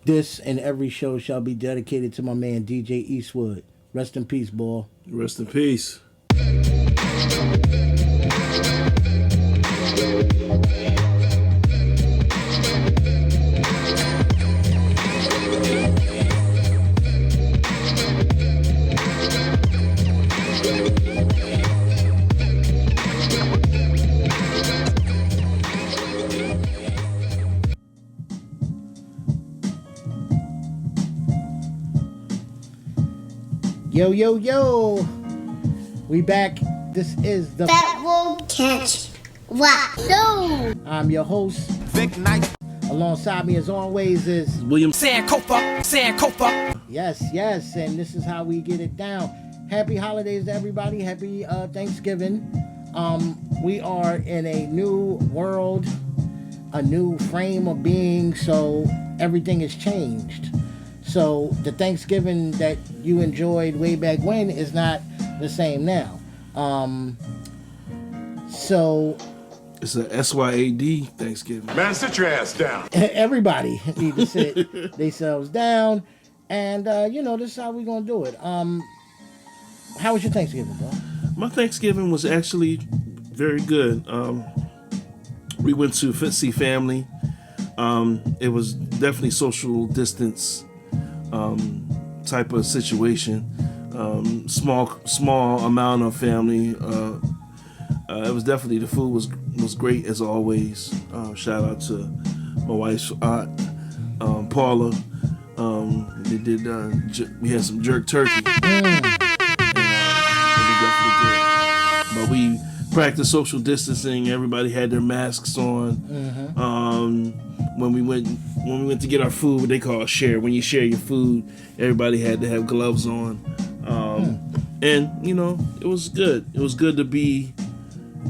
This and every show shall be dedicated to my man DJ Eastwood. Rest in peace, boy. Rest in peace. Yo, yo, yo. We back. This is the TheFatBulCatchWreckShow. I'm your host. Vic Knight. Alongside me as always is William Sankofa. Yes, and this is how we get it down. Happy holidays to everybody. Happy Thanksgiving. We are in a new world, a new frame of being, so everything has changed. So the Thanksgiving that you enjoyed way back when is not the same now. So It's a SYAD Thanksgiving. Man, sit your ass down. everybody need to sit themselves down, and this is how we're gonna do it. How was your Thanksgiving, bro? My Thanksgiving was actually very good. We went to see family. It was definitely social distance type of situation. Small amount of family. It was definitely, the food was great as always. Shout out to my wife's aunt, Paula. We had some jerk turkey. It was definitely good. But we practiced social distancing. Everybody had their masks on. When we went to get our food, what they call a share. When you share your food, everybody had to have gloves on. And it was good. It was good to be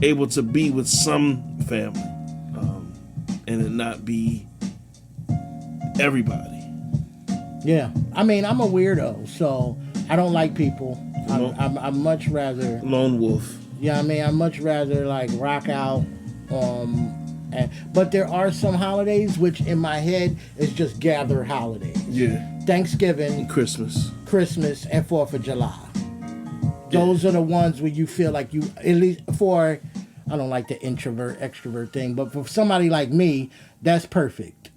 able to be with some family, and it not be everybody. Yeah, I mean, I'm a weirdo, so I don't like people. I'm much rather Lone wolf. Yeah, I mean, I'd much rather like rock out. But there are some holidays which in my head is just gather holidays. Yeah. Thanksgiving, Christmas, and 4th of July. Those are the ones where you feel like you, at least for, I don't like the introvert, extrovert thing, but for somebody like me, that's perfect.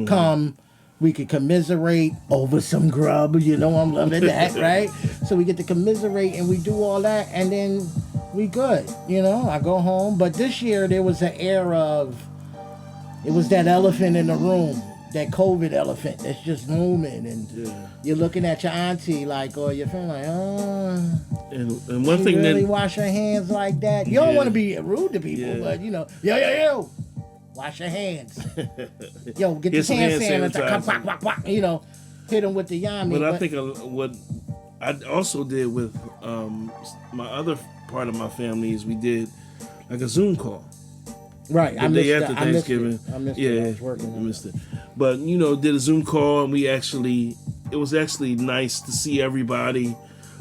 Come, we could commiserate over some grub, I'm loving that, right? So we get to commiserate and we do all that, and then we good, I go home. But this year there was an air of, it was that elephant in the room, that COVID elephant that's just moving, and you're looking at your auntie like, or your friend like, and one thing really that wash your hands like that. You don't want to be rude to people, but yo, wash your hands. Yo, get this hand sanitizer. Hit them with the yummy. But I think what I also did with my other part of my family is we did like a Zoom call. Right, the day after Thanksgiving. I missed it. I was working. I missed it. But did a Zoom call, and it was actually nice to see everybody,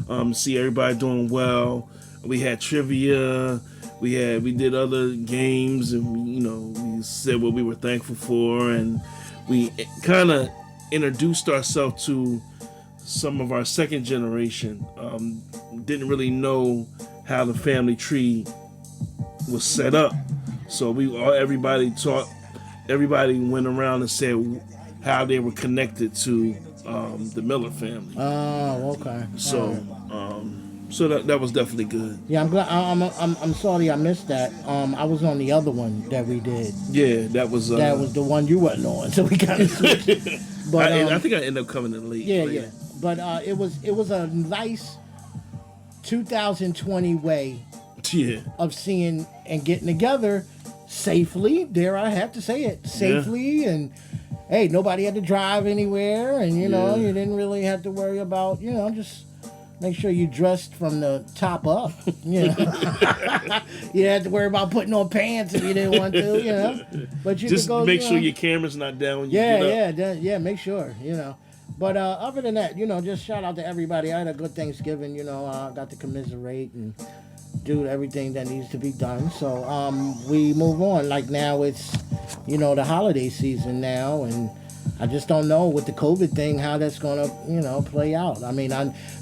doing well. We had trivia, we did other games, and we said what we were thankful for, and we kind of introduced ourselves to some of our second generation. Didn't really know how the family tree was set up. So everybody went around and said how they were connected to the Miller family. Oh, okay. So that was definitely good. Yeah, I'm glad. I'm sorry I missed that. I was on the other one that we did. Yeah, that was the one you wasn't on, so we kind of switched. But I think I ended up coming in late. Yeah. But it was a nice 2020 way of seeing and getting together safely. Dare I have to say it, safely, and hey, nobody had to drive anywhere, and you didn't really have to worry about just make sure you dressed from the top up. You had to worry about putting on pants if you didn't want to. But you just could go, make sure your camera's not down when you get up. Make sure. But other than that, just shout out to everybody. I had a good Thanksgiving. I got to commiserate and do everything that needs to be done. So we move on. Like now it's, the holiday season now, and I just don't know with the COVID thing how that's gonna, play out. I mean,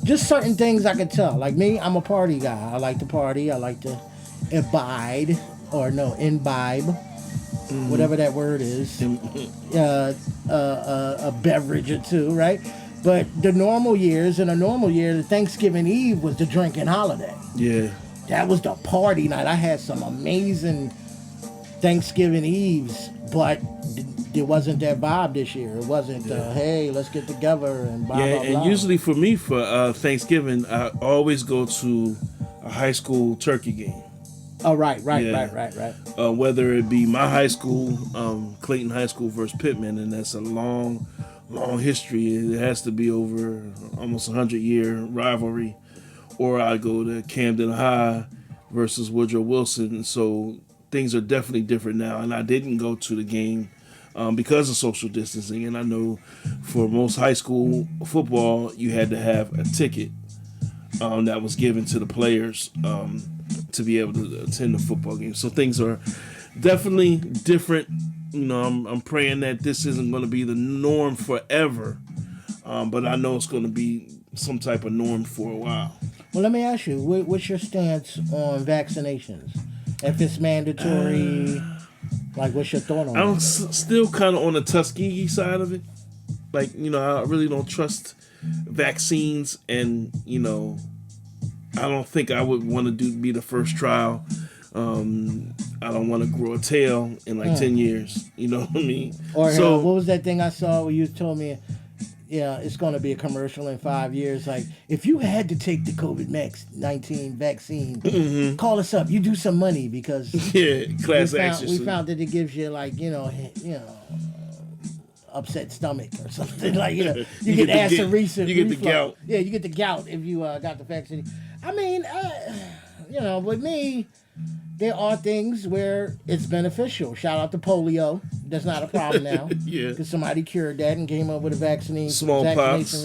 just certain things I can tell. Like me, I'm a party guy. I like to party. I like to imbibe, whatever that word is. A beverage or two, right? But in a normal year, the Thanksgiving Eve was the drinking holiday. Yeah. That was the party night. I had some amazing Thanksgiving Eves, but it wasn't that vibe this year. It wasn't, hey, let's get together and blah, blah, blah. And usually for me, for Thanksgiving, I always go to a high school turkey game. Oh, right. Whether it be my high school, Clayton High School versus Pittman, and that's a long history. It has to be over almost 100-year rivalry. Or I go to Camden High versus Woodrow Wilson. So things are definitely different now. And I didn't go to the game because of social distancing. And I know for most high school football, you had to have a ticket that was given to the players to be able to attend the football game. So things are definitely different. I'm praying that this isn't going to be the norm forever. But I know it's going to be some type of norm for a while. Well, let me ask you, what's your stance on vaccinations? If it's mandatory, what's your thought on it? I'm still kind of on the Tuskegee side of it. I really don't trust vaccines, and, I don't think I would want to be the first trial. I don't want to grow a tail in 10 years. You know what I mean? Or what was that thing I saw where you told me, it's going to be a commercial in 5 years. Like, if you had to take the COVID-19 vaccine, call us up. You do some money because class action. We found that it gives you upset stomach or something you get acid reflux. You get the gout. Yeah, you get the gout if you got the vaccine. I mean, with me, there are things where it's beneficial. Shout out to polio. That's not a problem now. Yeah. Because somebody cured that and came up with a vaccine. Smallpox.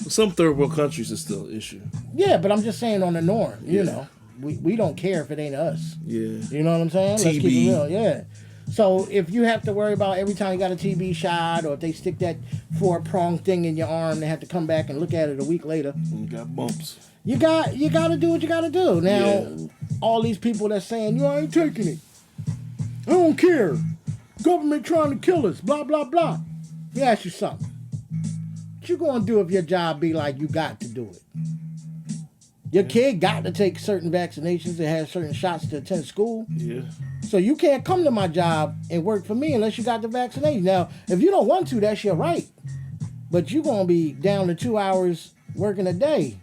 Some third world countries is still an issue. Yeah, but I'm just saying on the norm, we don't care if it ain't us. Yeah. You know what I'm saying? TB. Let's keep it real. Yeah. So if you have to worry about every time you got a TB shot, or if they stick that 4-prong thing in your arm, they have to come back and look at it a week later. You got bumps. You got to do what you got to do. Now, all these people that's saying, I ain't taking it. I don't care. Government trying to kill us, blah, blah, blah. Let me ask you something. What you going to do if your job be like you got to do it? Your kid got to take certain vaccinations and have certain shots to attend school. Yeah. So you can't come to my job and work for me unless you got the vaccination. Now, if you don't want to, that's your right. But you're going to be down to 2 hours working a day.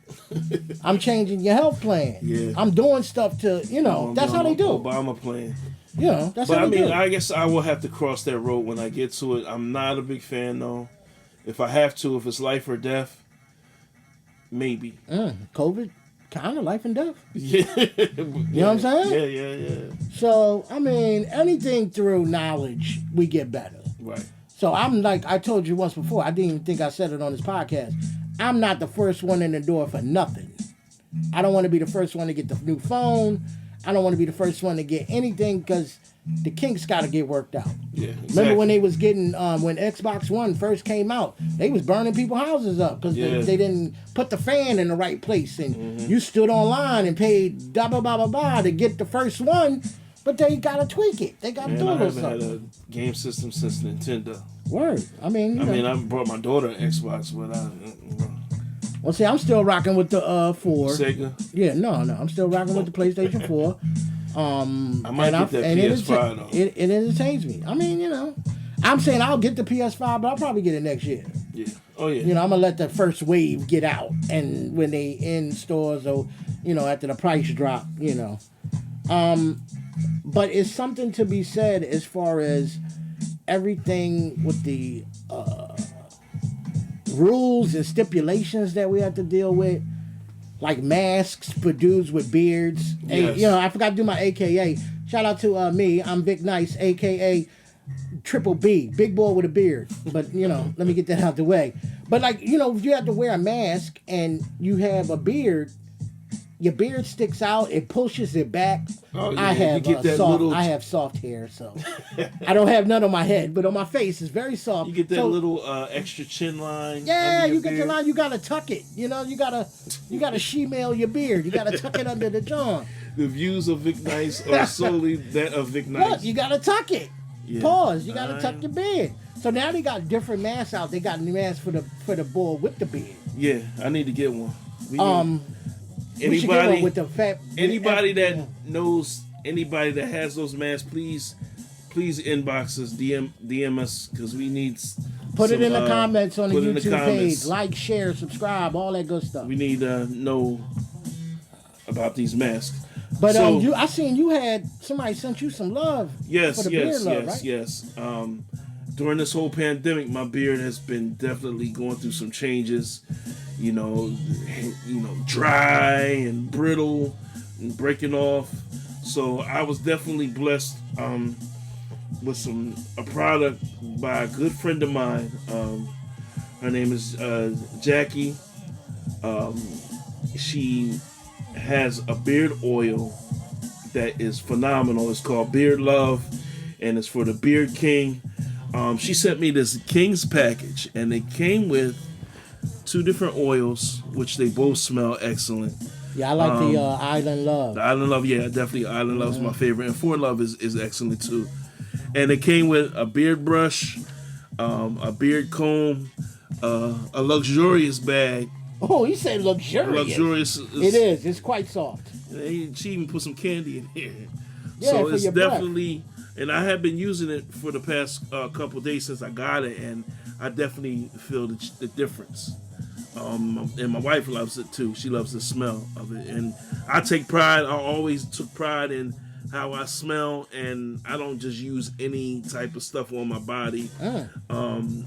I'm changing your health plan. Yeah. I'm doing stuff to, that's how they do. Obama plan. That's how they do. I guess I will have to cross that road when I get to it. I'm not a big fan, though. If I have to, if it's life or death, maybe. COVID, kind of life and death. Yeah. You know what I'm saying? Yeah. So, I mean, anything through knowledge, we get better. Right. So I'm like, I told you once before, I didn't even think I said it on this podcast. I'm not the first one in the door for nothing. I don't want to be the first one to get the new phone. I don't want to be the first one to get anything because the kinks got to get worked out. Yeah, exactly. Remember when they was getting, when Xbox One first came out, they was burning people's houses up because they didn't put the fan in the right place. And you stood online and paid blah, blah, blah, blah, blah to get the first one, but they got to tweak it. They got to do a little something. I haven't had a game system since Nintendo. Word. I mean, I brought my daughter an Xbox, but well, see, I'm still rocking with the 4. Sega? Yeah, no, I'm still rocking with the PlayStation 4. I might get that PS5 though. It entertains me. I mean, I'm saying I'll get the PS5, but I'll probably get it next year. Yeah. Oh yeah. I'm gonna let the first wave get out, and when they in stores or after the price drop, But it's something to be said as far as everything with the rules and stipulations that we have to deal with, like masks for dudes with beards. Yes. And, I forgot to do my AKA. Shout out to me. I'm Vic Nice, AKA Triple B, big boy with a beard. But let me get that out the way. But if you have to wear a mask and you have a beard, your beard sticks out, it pushes it back. Oh, yeah, I you have get that soft. little- I have soft hair, so I don't have none on my head, but on my face it's very soft. You get that So, little extra chin line. yeah, under your you get your beard. line. You gotta tuck it. You know, you gotta shemale your beard. You gotta tuck it under the jaw. The views of Vic Nice are solely that of Vic Nice. Look, you gotta tuck it. Yeah. Pause. You gotta tuck your beard. So now they got different masks out. They got new masks for the bull with the beard. Yeah, I need to get one. We need- We should get one anybody with the fat. anybody that knows anybody that has those masks, please inbox us, DM us, because we need. Put it some, in the comments on the put it in the YouTube comments. page. Like, share, subscribe, all that good stuff. We need to know about these masks. But So- I seen you had somebody sent you some love. Yes, for the yes, beard love, yes, right? yes. During this whole pandemic, my beard has been definitely going through some changes. You know, dry and brittle and breaking off. So I was definitely blessed with a product by a good friend of mine. Her name is Jackie. She has a beard oil that is phenomenal. It's called Beard Love, and it's for the Beard King. She sent me this King's package, and it came with 2 different oils, which they both smell excellent. Yeah, I like the Island Love. The Island Love, yeah, definitely Island Love is my favorite, and Fort Love is excellent too. And it came with a beard brush, a beard comb, a luxurious bag. Oh, he said luxurious. Luxurious. It is. It's quite soft. She even put some candy in here. Yeah, So for it's your breath. definitely, and I have been using it for the past couple days since I got it, and I definitely feel the difference. And my wife loves it too. She loves the smell of it, and I take pride. I always took pride in how I smell, and I don't just use any type of stuff on my body. And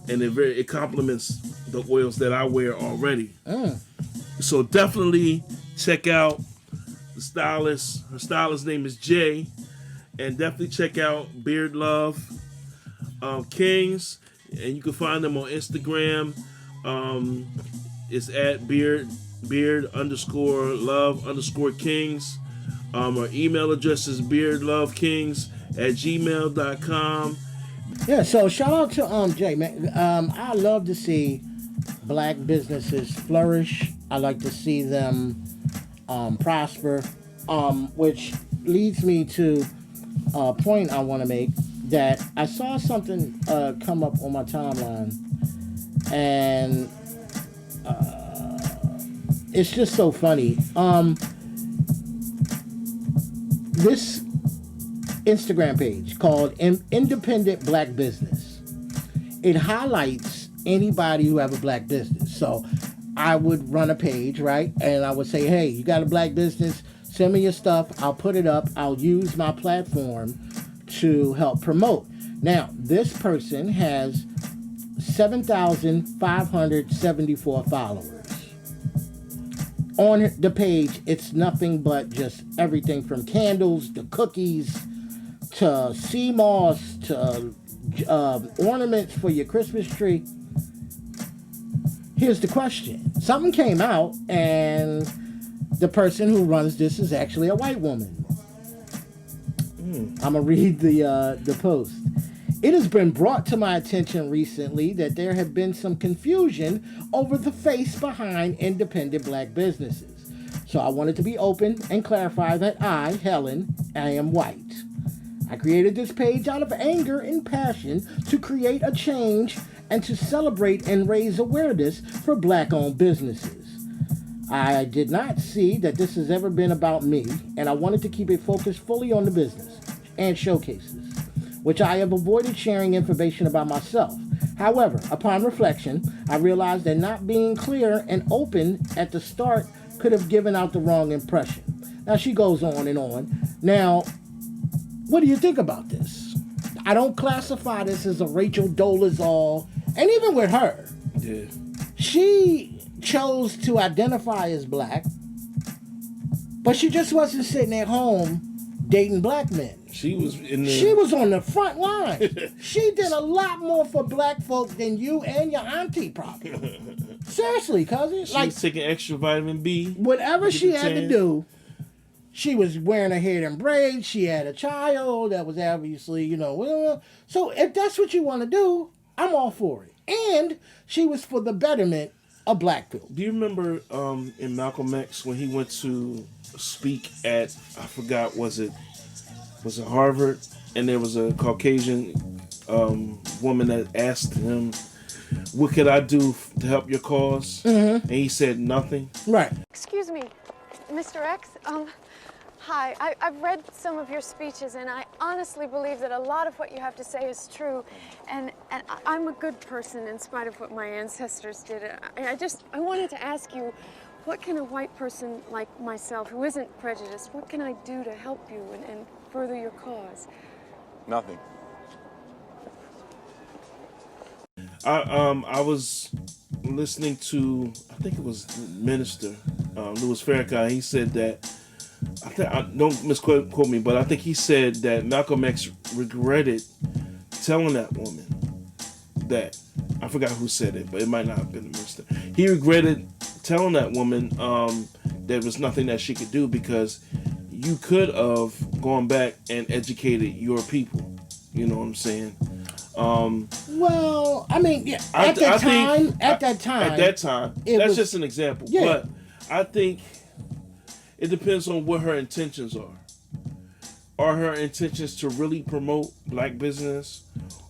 it complements the oils that I wear already. So definitely check out the stylist. Her stylist name is Jay, and definitely check out Beard Love Kings, and you can find them on Instagram. It's at beard_love_kings. Our email address is beardlovekings@gmail.com. Yeah, so shout out to Jay, man. I love to see black businesses flourish. I like to see them prosper, which leads me to a point I want to make, that I saw something come up on my timeline, and it's just so funny. This Instagram page called Independent Black Business. It highlights anybody who have a black business. So I would run a page, right? And I would say, hey, you got a black business, send me your stuff. I'll put it up. I'll use my platform to help promote. Now, this person has 7,574 followers. On the page, it's nothing but just everything from candles to cookies to sea moss to ornaments for your Christmas tree. Here's the question. Something came out, and the person who runs this is actually a white woman. I'm going to read the post. It has been brought to my attention recently that there have been some confusion over the face behind independent black businesses. So I wanted to be open and clarify that I, Helen, I am white. I created this page out of anger and passion to create a change and to celebrate and raise awareness for black-owned businesses. I did not see that this has ever been about me, and I wanted to keep it focused fully on the business and showcases, which I have avoided sharing information about myself. However, upon reflection, I realized that not being clear and open at the start could have given out the wrong impression. Now, she goes on and on. Now, what do you think about this? I don't classify this as a Rachel Dolezal, and even with her, Yeah. she chose to identify as black, but she just wasn't sitting at home dating black men. She was in the. She was on the front line. She did a lot more for black folk than you and your auntie probably. Seriously, cousin. She Like, was taking extra vitamin B. whatever she had to tan. do, she was wearing her hair in braids. She had a child that was obviously, So if that's what you want to do, I'm all for it. And she was for the betterment of black people. Do you remember in Malcolm X when he went to speak at, I forgot, was it Harvard? And there was a Caucasian woman that asked him, what could I do to help your cause? Mm-hmm. And he said nothing. Right. Excuse me, Mr. X. Hi. I've read some of your speeches, and I honestly believe that a lot of what you have to say is true. And I'm a good person in spite of what my ancestors did. I wanted to ask you, what can a white person like myself, who isn't prejudiced, what can I do to help you and further your cause? Nothing. I was listening to, I think it was Minister Louis Farrakhan. He said that, don't misquote me, but I think he said that Malcolm X regretted telling that woman that, I forgot who said it, but it might not have been the minister. He regretted telling that woman there was nothing that she could do, because you could have gone back and educated your people. You know what I'm saying? Well, I mean, yeah, at that time, that's just an example. Yeah. But I think it depends on what her intentions are. Are her intentions to really promote black business,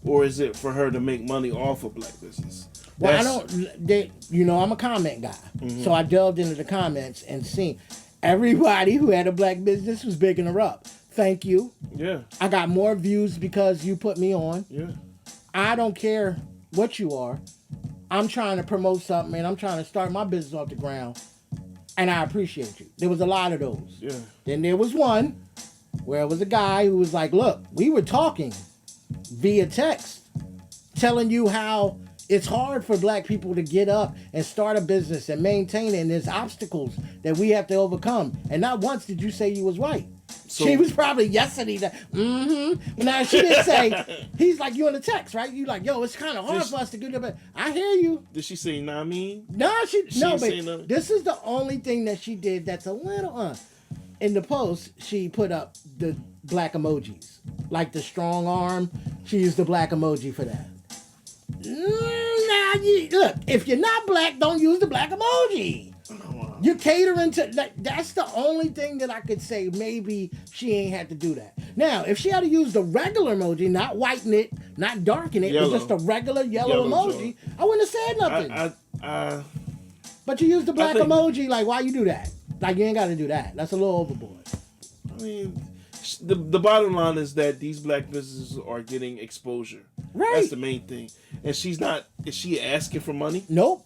or is it for her to make money off of black business? Well, I'm a comment guy, Mm-hmm. so I delved into the comments and seen everybody who had a black business was bigging her up. Thank you. Yeah. I got more views because you put me on. Yeah. I don't care what you are. I'm trying to promote something, and I'm trying to start my business off the ground, and I appreciate you. There was a lot of those. Yeah. Then there was one where it was a guy who was like, look, we were talking via text, telling you how it's hard for black people to get up and start a business and maintain it, and there's obstacles that we have to overcome. And not once did you say you was right. So, she was probably yesterday that, mm-hmm. Now, she didn't say, he's like, you in the text, right? You like, yo, it's kind of hard for us to get up. I hear you. Did she say, nah, I mean? No, no, but say nothing? this is the only thing that she did that's a little, in the post, she put up the black emojis. Like the strong arm, she used the black emoji for that. Look, if you're not black, don't use the black emoji. You're catering to, that's the only thing that I could say maybe she ain't had to do that. Now, if she had to use the regular emoji, not whiten it, not darken it, but just a regular yellow emoji, I wouldn't have said nothing. But you use the black emoji, like, why you do that? Like, you ain't got to do that. That's a little overboard. I mean, the bottom line is that these black businesses are getting exposure. Right. That's the main thing. And she's not, is she asking for money? Nope.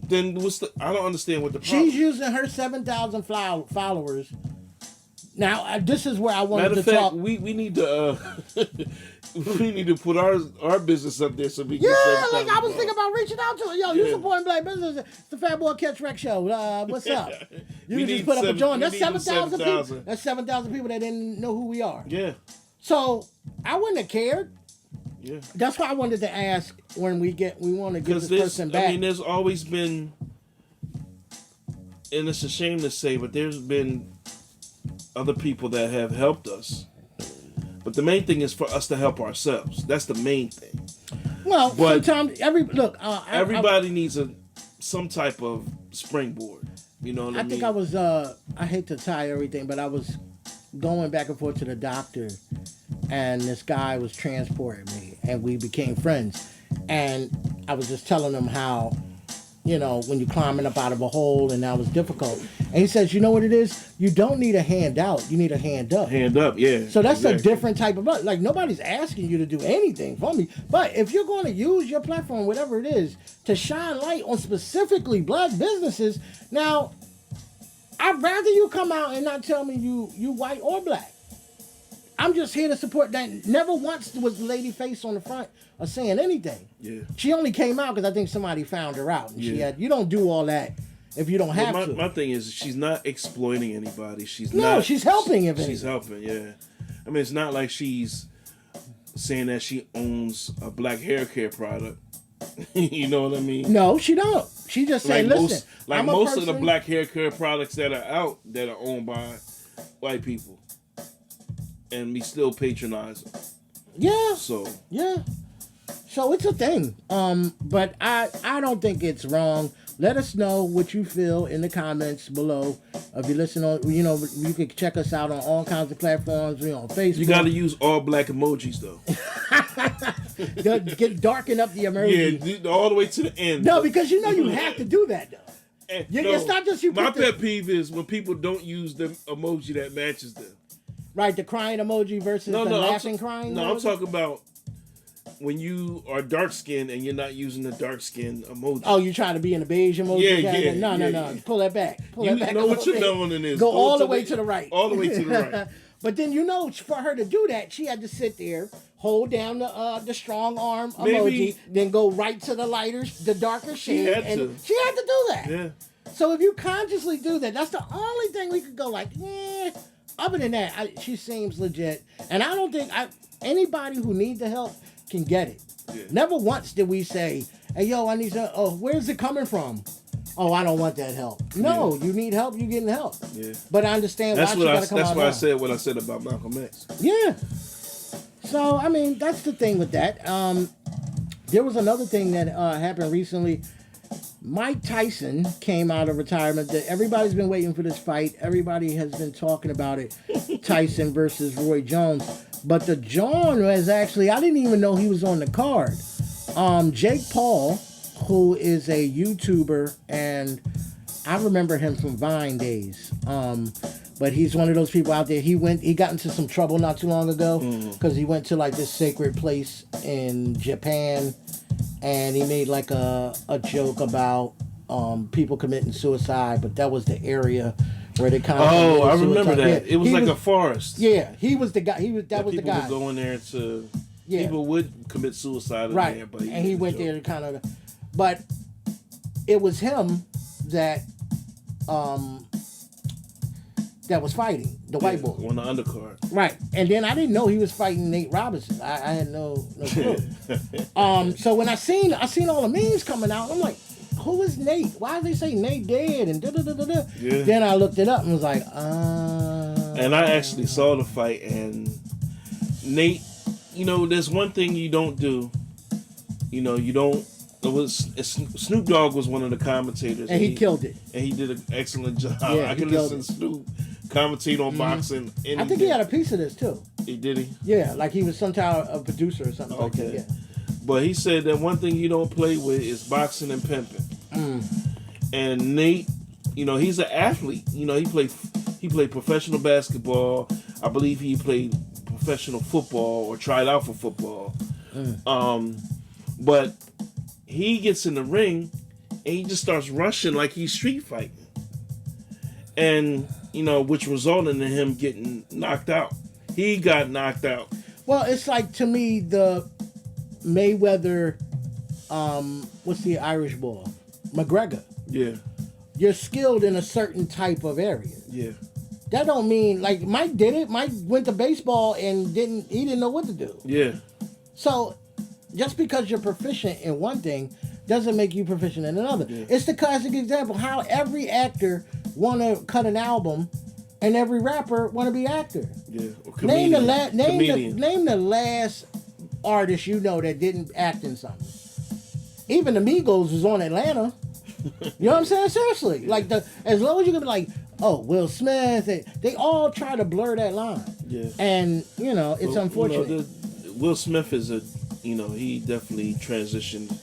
Then I don't understand what the problem is. She's using her 7,000 followers. Now, this is where I wanted Matter to of fact, talk. we need to we need to put our business up there so we can. Yeah, like I was thinking about reaching out to her. Yo, you supporting black business? It's the Fat Boy Catch Wreck Show. What's up? You can just put up a joint. That's 7,000 people. That's 7,000 people that didn't know who we are. Yeah. So I wouldn't have cared. Yeah. That's why I wanted to ask when we want to get this person back. I mean, there's always been, and it's a shame to say, but there's been other people that have helped us. But the main thing is for us to help ourselves. That's the main thing. Well, sometimes everybody needs some type of springboard. You know what I mean? I think I was. I hate to tie everything, but I was going back and forth to the doctor, and this guy was transporting me, and we became friends. And I was just telling him how, when you're climbing up out of a hole, and that was difficult. And he says, you know what it is? You don't need a hand out. You need a hand up. Hand up, yeah. So that's a different type of, like, nobody's asking you to do anything for me. But if you're going to use your platform, whatever it is, to shine light on specifically black businesses, now, I'd rather you come out and not tell me you white or black. I'm just here to support that. Never once was the lady face on the front or saying anything. Yeah. She only came out because I think somebody found her out. And she had, you don't do all that if you don't have to. My thing is, she's not exploiting anybody. She's helping. If she's helping, yeah. I mean, it's not like she's saying that she owns a black hair care product. You know what I mean? No, she don't. She just say, listen. Most of the black hair care products that are out that are owned by white people, and we still patronize them. Yeah. So it's a thing. But I don't think it's wrong. Let us know what you feel in the comments below. If you listen on, you can check us out on all kinds of platforms. We're on Facebook. You got to use all black emojis though. Darken up the emoji. Yeah, all the way to the end. No, because you have to do that though. It's not just you. My pet peeve is when people don't use the emoji that matches them. Right, the crying emoji versus the laughing crying. No, I'm talking about when you are dark skinned and you're not using the dark skin emoji. Oh, you're trying to be in the beige emoji? Yeah. No. Pull that back. You know what your melanin is. Go all the way to the right. All the way to the right. But then for her to do that, she had to sit there, hold down the strong arm emoji, then go right to the darker shade. She had to do that. Yeah. So if you consciously do that, that's the only thing we could go like, Other than that, she seems legit. And I don't think anybody who needs the help can get it. Yeah. Never once did we say, hey, yo, I need some. Oh, where's it coming from? Oh, I don't want that help. No, you need help, you're getting help. Yeah. But I understand why she got to come out. That's why I said what I said about Malcolm X. Yeah. So, I mean, that's the thing with that. There was another thing that happened recently. Mike Tyson came out of retirement. Everybody's been waiting for this fight. Everybody has been talking about it. Tyson versus Roy Jones. But the John was actually, I didn't even know he was on the card. Jake Paul, who is a YouTuber, and I remember him from Vine days. But he's one of those people out there. He got into some trouble not too long ago because he went to like this sacred place in Japan. And he made like a joke about people committing suicide, but that was the area where they kind of. Oh, I remember that. Yeah, it was like a forest. Yeah, he was the guy. That was the guy. People would go in there to. Yeah. People would commit suicide in there, but he went there to kind of. But it was him that was fighting the white boy on the undercard. Right, and then I didn't know he was fighting Nate Robinson. I had no clue. So when I seen all the memes coming out, I'm like, who is Nate? Why do they say Nate dead? And da-da-da-da-da. Yeah. Then I looked it up and was like, And I actually saw the fight, and Nate, there's one thing you don't do. Snoop Dogg was one of the commentators, and he killed it. And he did an excellent job. Yeah, I could listen to Snoop commentate on boxing. I think he had a piece of this too. Did he? Yeah, like he was some type of producer or something like that. Yeah. But he said that one thing you don't play with is boxing and pimping. And Nate, he's an athlete. He played professional basketball. I believe he played professional football or tried out for football. But he gets in the ring and he just starts rushing like he's street fighting. And, which resulted in him getting knocked out. He got knocked out. Well, it's like, to me, the Mayweather, what's the Irish boy? McGregor. Yeah. You're skilled in a certain type of area. Yeah. That don't mean, like, Mike did it. Mike went to baseball and he didn't know what to do. Yeah. So, just because you're proficient in one thing doesn't make you proficient in another. Yeah. It's the classic example how every actor want to cut an album and every rapper want to be actor. Yeah. Name the last artist that didn't act in something. Even the Migos was on Atlanta. You know what I'm saying? Seriously. Like, as long as you can be like, oh, Will Smith, they all try to blur that line. Yeah. And, it's unfortunate. Will Smith is he definitely transitioned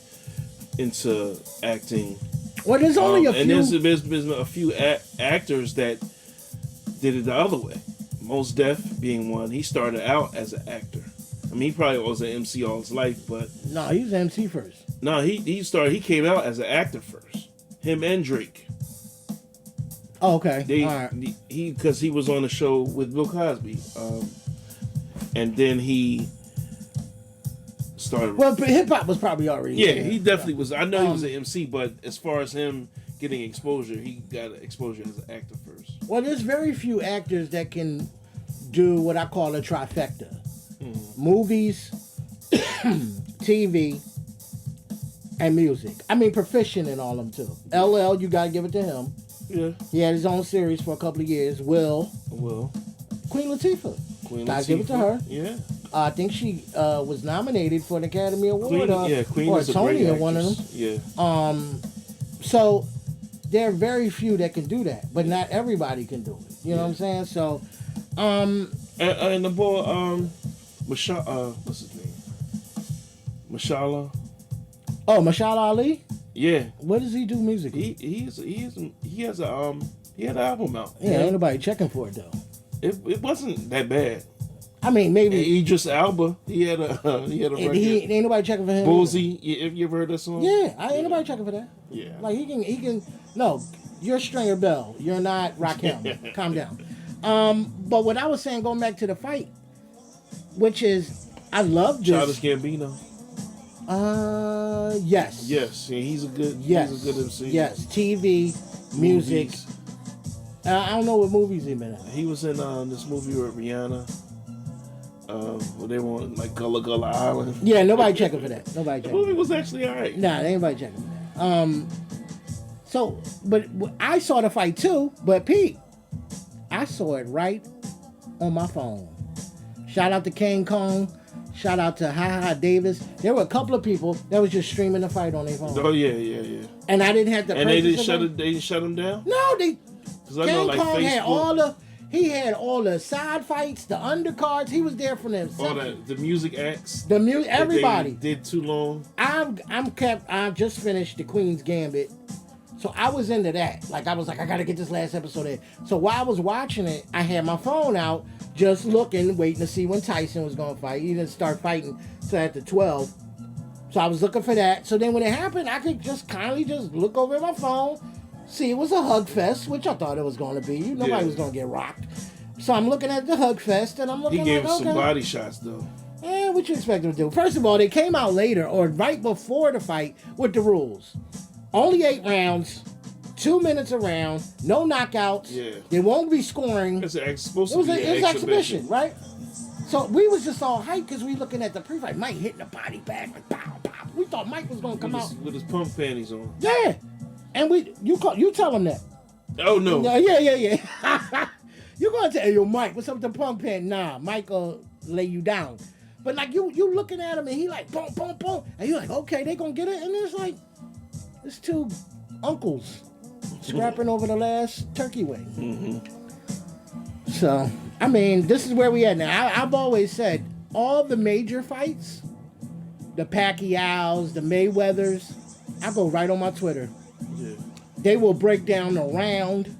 into acting. Well, there's only a few. And there's been a few actors that did it the other way. Mos Def being one. He started out as an actor. I mean, he probably was an MC all his life, but... No, he was an MC first. No, he came out as an actor first. Him and Drake. Oh, okay. All right. Because he was on the show with Bill Cosby. And then he started... Well, but hip-hop was probably already... Yeah, he definitely was. I know he was an MC, but as far as him getting exposure, he got exposure as an actor first. Well, there's very few actors that can do what I call a trifecta. Movies, TV, And music. I mean, proficient in all of them too. LL, you gotta give it to him. Yeah. He had his own series for a couple of years. Will. Queen Latifah. Gotta give it to her. Yeah. I think she was nominated for an Academy Award Queen or a is a Tony great or one of them. Yeah. So there are very few that can do that, but not everybody can do it. You know what I'm saying? So, and the boy, what's his name? Mashallah. Oh, Mashallah Ali. Yeah. What does he do musically? He had an album out. Yeah, ain't nobody checking for it though. It wasn't that bad. I mean, maybe Idris Elba. He had a record. Ain't nobody checking for him. Boozy. You ever heard that song? Yeah, ain't nobody checking for that. Yeah. Like he can. No, you're Stringer Bell. You're not Rakim. Calm down. But what I was saying, going back to the fight, which is, I love this. Childish Gambino. Yes. Yes, he's a good. Yes. He's a good MC. Yes. TV, music. Movies. I don't know what movies he been in. He was in this movie with Rihanna. Where they were on like Gullah Gullah Island. Yeah, nobody checking for that. Nobody The checking. movie was actually alright. Nah, ain't nobody checking for that. So, but I saw the fight too. But Pete, I saw it right on my phone. Shout out to King Kong. Shout out to Ha Davis. There were a couple of people that was just streaming the fight on their phone. Oh yeah. And I didn't have to. And they didn't shut it. They didn't shut him down. No, they. Because I know King like Kong Facebook. had all the. He had all the side fights, the undercards. He was there for them. All the music acts. The music, everybody. They did too long. I just finished the Queen's Gambit, so I was into that. Like I was like, I gotta get this last episode in. So while I was watching it, I had my phone out, just looking, waiting to see when Tyson was gonna fight. He didn't start fighting till after 12. So I was looking for that. So then when it happened, I could just kindly just look over at my phone. See, it was a hug fest, which I thought it was going to be. Nobody was going to get rocked. So I'm looking at the hug fest, and I'm looking. He gave like, him some body shots, though. What you expect him to do? First of all, they came out later or right before the fight with the rules. Only 8 rounds, 2 minutes a round, no knockouts. Yeah. They won't be scoring. It's supposed to be an exhibition, right? So we was just all hyped because we looking at the pre-fight. Mike hitting the body bag like pow, pow. We thought Mike was going to come out with his pump panties on. Yeah. And you tell him that. Oh no. Yeah. You're gonna tell yo Mike, what's up with the pump pen? Nah, Mike will lay you down. But like you looking at him and he like boom, boom, boom, and you're like, okay, they gonna get it, and it's like it's 2 uncles scrapping over the last turkey wing. Mm-hmm. So I mean, this is where we at now. I've always said all the major fights, the Pacquiaos, the Mayweathers, I go right on my Twitter. Yeah. They will break down the round.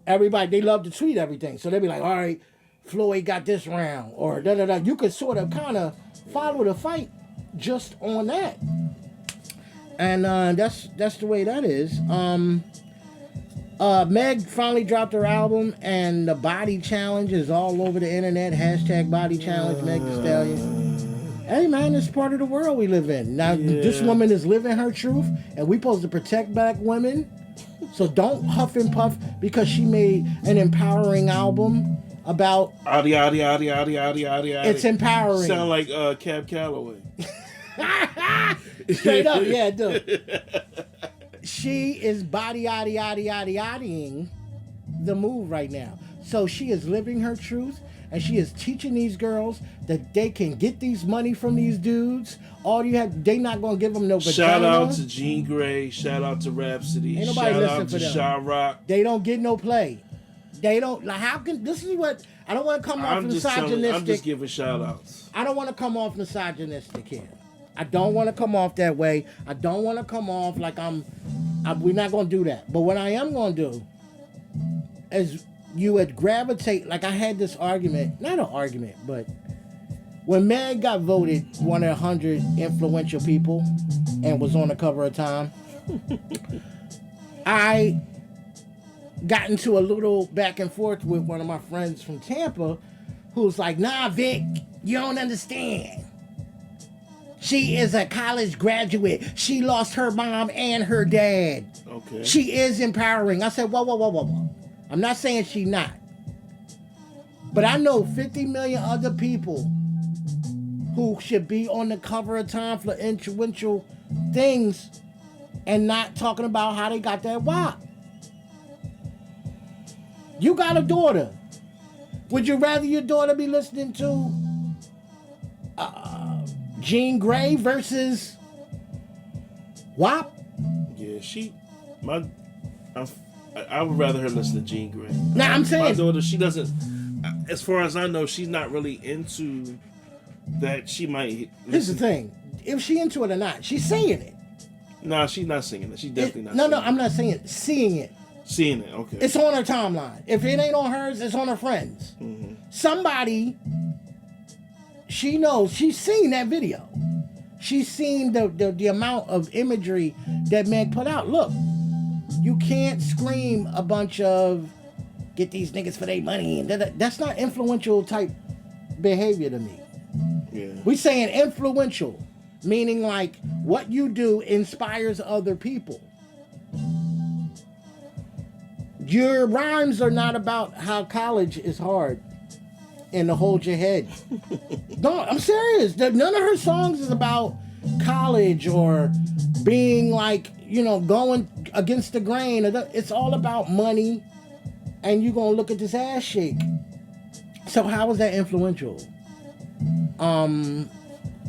Everybody, they love to tweet everything. So they'll be like, all right, Floyd got this round. Or da-da-da. You could sort of kind of follow the fight just on that. And that's the way that is. Meg finally dropped her album, and the body challenge is all over the internet. # body challenge, Meg Thee Stallion. Hey man, it's part of the world we live in. Now this woman is living her truth, and we supposed to protect black women. So don't huff and puff because she made an empowering album about. It's empowering. Sound like Cab Calloway. Straight up, yeah, dude. She is bodying the move right now. So she is living her truth, and she is teaching these girls that they can get these money from these dudes. They not gonna give them no vagina. Shout out to Jean Grey. Shout out to Rhapsody. Ain't nobody shout listen out for to them. Sha Rock. They don't get no play. They don't. Like, how can this is what I don't want to come off misogynistic. I'm just giving shout outs. I don't want to come off misogynistic here. I don't want to come off that way. I don't want to come off like we're not going to do that. But what I am going to do is you would gravitate. Like I had this argument, not an argument, but when Meg got voted one of 100 influential people and was on the cover of Time, I got into a little back and forth with one of my friends from Tampa who's like, nah, Vic, you don't understand. She is a college graduate. She lost her mom and her dad. Okay. She is empowering. I said, whoa. I'm not saying she not. But I know 50 million other people who should be on the cover of Time for influential things and not talking about how they got that WAP. You got a daughter. Would you rather your daughter be listening to Jean Grey versus WAP? Yeah, I would rather her listen to Jean Grey. Now I'm saying my daughter, she doesn't. As far as I know, she's not really into that. She might. Here's the thing: if she into it or not, she's singing it. Nah, she's not singing it. She's definitely not. No, singing I'm not saying it. Seeing it. Seeing it. Okay. It's on her timeline. If it ain't on hers, it's on her friends. Mm-hmm. Somebody. She knows. She's seen that video. She's seen the amount of imagery that Meg put out. Look, you can't scream a bunch of get these niggas for their money. And that's not influential type behavior to me. Yeah. We saying influential, meaning like what you do inspires other people. Your rhymes are not about how college is hard and to hold your head. No, I'm serious. None of her songs is about college or being like, going against the grain. It's all about money and you're going to look at this ass shake. So how is that influential?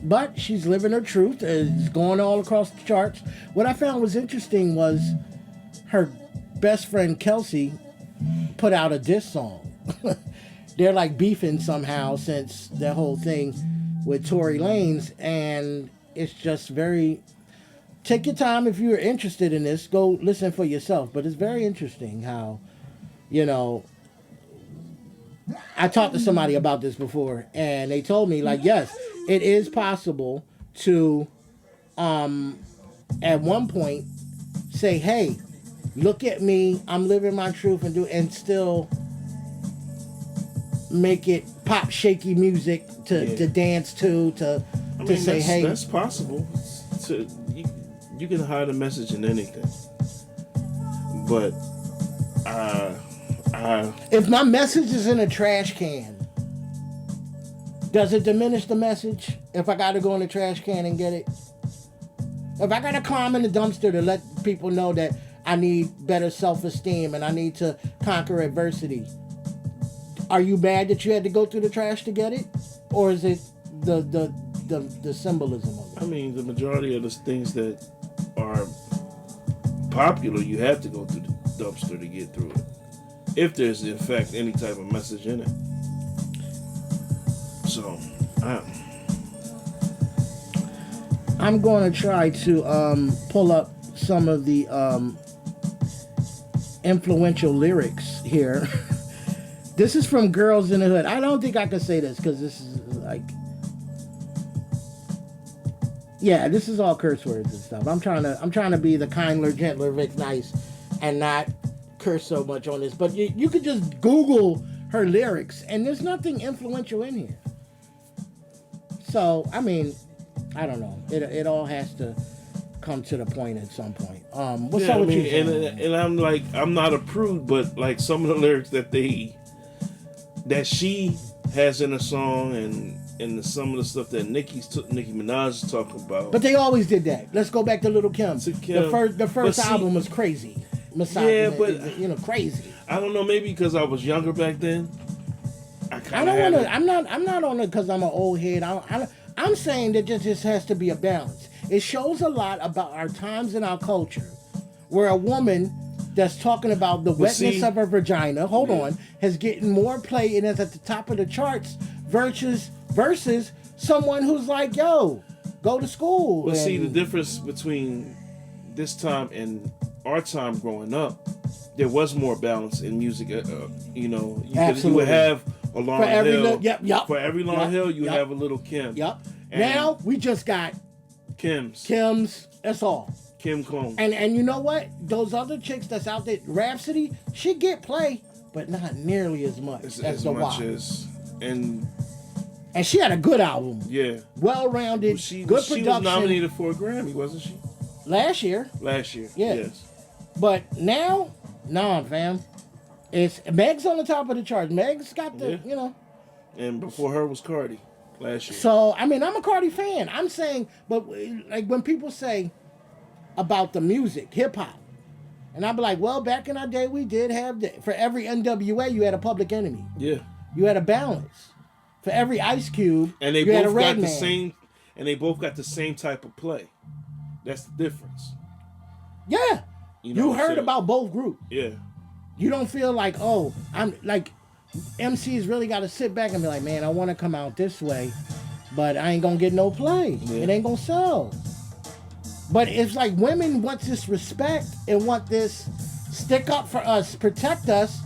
But she's living her truth. It's going all across the charts. What I found was interesting was her best friend Kelsey put out a diss song. They're like beefing somehow since that whole thing with Tory Lanez, and it's just very. Take your time if you're interested in this. Go listen for yourself. But it's very interesting how, I talked to somebody about this before, and they told me like, yes, it is possible to, at one point, say, hey, look at me, I'm living my truth and still make it pop shaky music to dance to say, hey. That's possible. You can hide a message in anything. But if my message is in a trash can, does it diminish the message if I got to go in the trash can and get it? If I got to climb in the dumpster to let people know that I need better self-esteem and I need to conquer adversity, are you mad that you had to go through the trash to get it? Or is it the symbolism of it? I mean, the majority of the things that are popular, you have to go through the dumpster to get through it. If there's, in fact, any type of message in it. So, I'm going to try to pull up some of the influential lyrics here. This is from Girls in the Hood. I don't think I can say this because this is like... Yeah, this is all curse words and stuff. I'm trying to be the kindler, gentler Vic Nice and not curse so much on this. But you could just Google her lyrics and there's nothing influential in here. So, I mean, I don't know. It all has to come to the point at some point. What's up with you? And I'm like, I'm not a prude, but like some of the lyrics that she has in a song and some of the stuff that Nicki Minaj is talking about. But they always did that. Let's go back to Little Kim. Kim. The first album was crazy. Yeah, but crazy. I don't know. Maybe because I was younger back then. I'm not on it because I'm an old head. I'm saying that just has to be a balance. It shows a lot about our times and our culture, where a woman that's talking about the wetness of her vagina, has getting more play and is at the top of the charts versus someone who's like, yo, go to school. Well, see, the difference between this time and our time growing up, there was more balance in music. You would have a Long Hill. For every Long Hill, you have a Little Kim. Yep. And now we just got Kim's. That's all. Kim Combs. And you know what? Those other chicks that's out there, Rhapsody, she get play, but not nearly as much as the WAP. And she had a good album. Yeah. Well-rounded, good production. She was nominated for a Grammy, wasn't she? Last year. Yeah. Yes. But now, nah, fam. It's Meg's on the top of the charts. Meg's got the, And before her was Cardi. last year. So, I mean, I'm a Cardi fan. I'm saying, but like when people say about the music, hip hop, and I'd be like, well, back in our day, we did have, for every NWA, you had a Public Enemy. Yeah. You had a Balance. For every Ice Cube, And they you had a both got Redman. the same, and they both got the same type of play. That's the difference. Yeah. You You know what I'm heard saying? about both groups. Yeah. You don't feel like, oh, I'm like, MCs really got to sit back and be like, man, I want to come out this way, but I ain't going to get no play. Yeah. It ain't going to sell. But it's like women want this respect and want this stick up for us, protect us.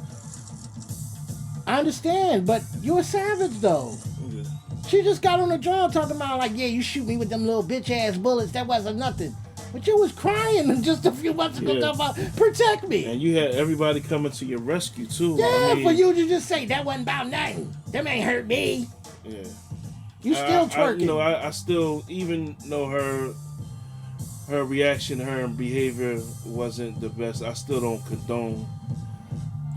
I understand, but you a savage, though. Yeah. She just got on the drum talking about like, yeah, you shoot me with them little bitch-ass bullets. That wasn't nothing. But you was crying just a few months ago talking about, protect me. And you had everybody coming to your rescue, too. Yeah, I mean, for you to just say, that wasn't about nothing. Them ain't hurt me. Yeah. You still twerking. I still, even though her reaction, her behavior wasn't the best, I still don't condone.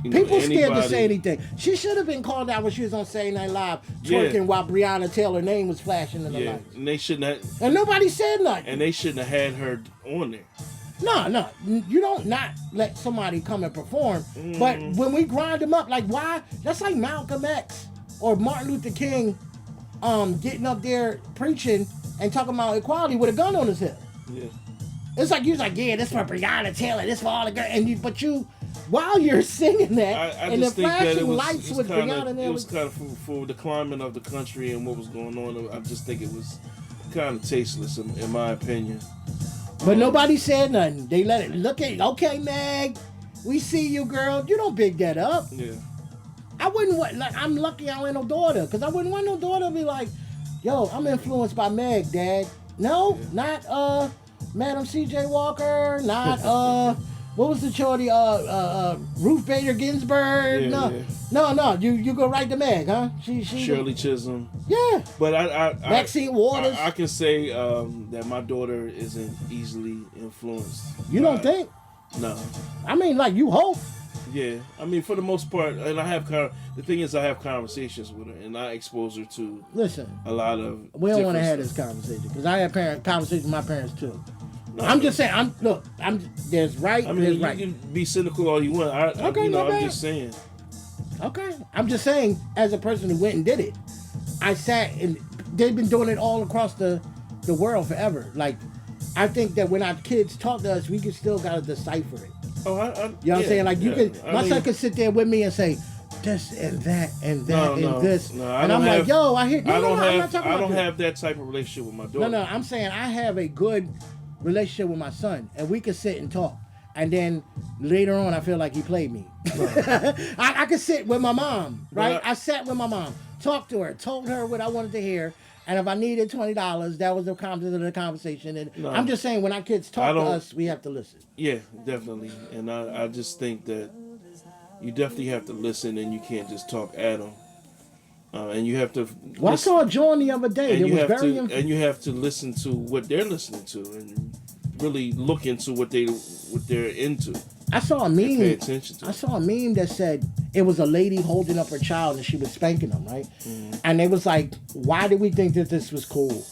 People scared to anybody. say anything. She should have been called out when she was on Saturday Night Live twerking while Breonna Taylor's name was flashing in the Yeah, lights. and they shouldn't have, And nobody said nothing. and they shouldn't have had her on there. No. You don't not let somebody come and perform. But when we grind them up, like why? That's like Malcolm X or Martin Luther King getting up there preaching and talking about equality with a gun on his hip. Yeah. It's like you was like, yeah, this for Breonna Taylor, this for all the girls. And but you, while you're singing that, I and the just think that flashing it was, lights with kinda, Breonna there it was kind of for the climate of the country and what was going on. I just think it was kind of tasteless, in my opinion. But nobody said nothing. They let it look at, okay, Meg, we see you, girl. You don't big that up. Yeah. I wouldn't want, like, I'm lucky I ain't no daughter, because I wouldn't want no daughter to be like, yo, I'm influenced by Meg, Dad. No, not Madam C.J. Walker, not what was the shorty, Ruth Bader Ginsburg. Yeah, No, you go right to Meg, huh? She Shirley Chisholm. Yeah. But Maxine Waters. I can say that my daughter isn't easily influenced. You don't think? No. I mean, like, you hope. Yeah, I mean, for the most part, and the thing is, I have conversations with her, and I expose her to a lot of. We don't want to have different this conversation because I have conversations with my parents too. No, I'm just saying. There's right. I mean, there's you right. can be cynical all you want. Okay, no I'm bad. just saying. Okay, I'm just saying. As a person who went and did it, I sat and they've been doing it all across the world forever. Like, I think that when our kids talk to us, we can still gotta decipher it. Oh, You know what I'm saying? Like you could, my son could sit there with me and say this and that and that and this, no, and I'm like, yo, I hear. I don't I'm not talking I about don't this. have that type of relationship with my daughter. No, I'm saying I have a good relationship with my son, and we could sit and talk. And then later on, I feel like he played me. I could sit with my mom, right? I sat with my mom, talked to her, told her what I wanted to hear. And if I needed $20, that was the content of the conversation. And No. I'm just saying, when our kids talk to us, we have to listen. Yeah, definitely. And I just think that you definitely have to listen, and you can't just talk at them. And you have to. Well, I saw John the other day. It was very. And you have to listen to what they're listening to, and really look into what they're into. I saw a meme. Pay attention to. I saw a meme that said it was a lady holding up her child and she was spanking them, right? Mm-hmm. And it was like, why did we think that this was cool?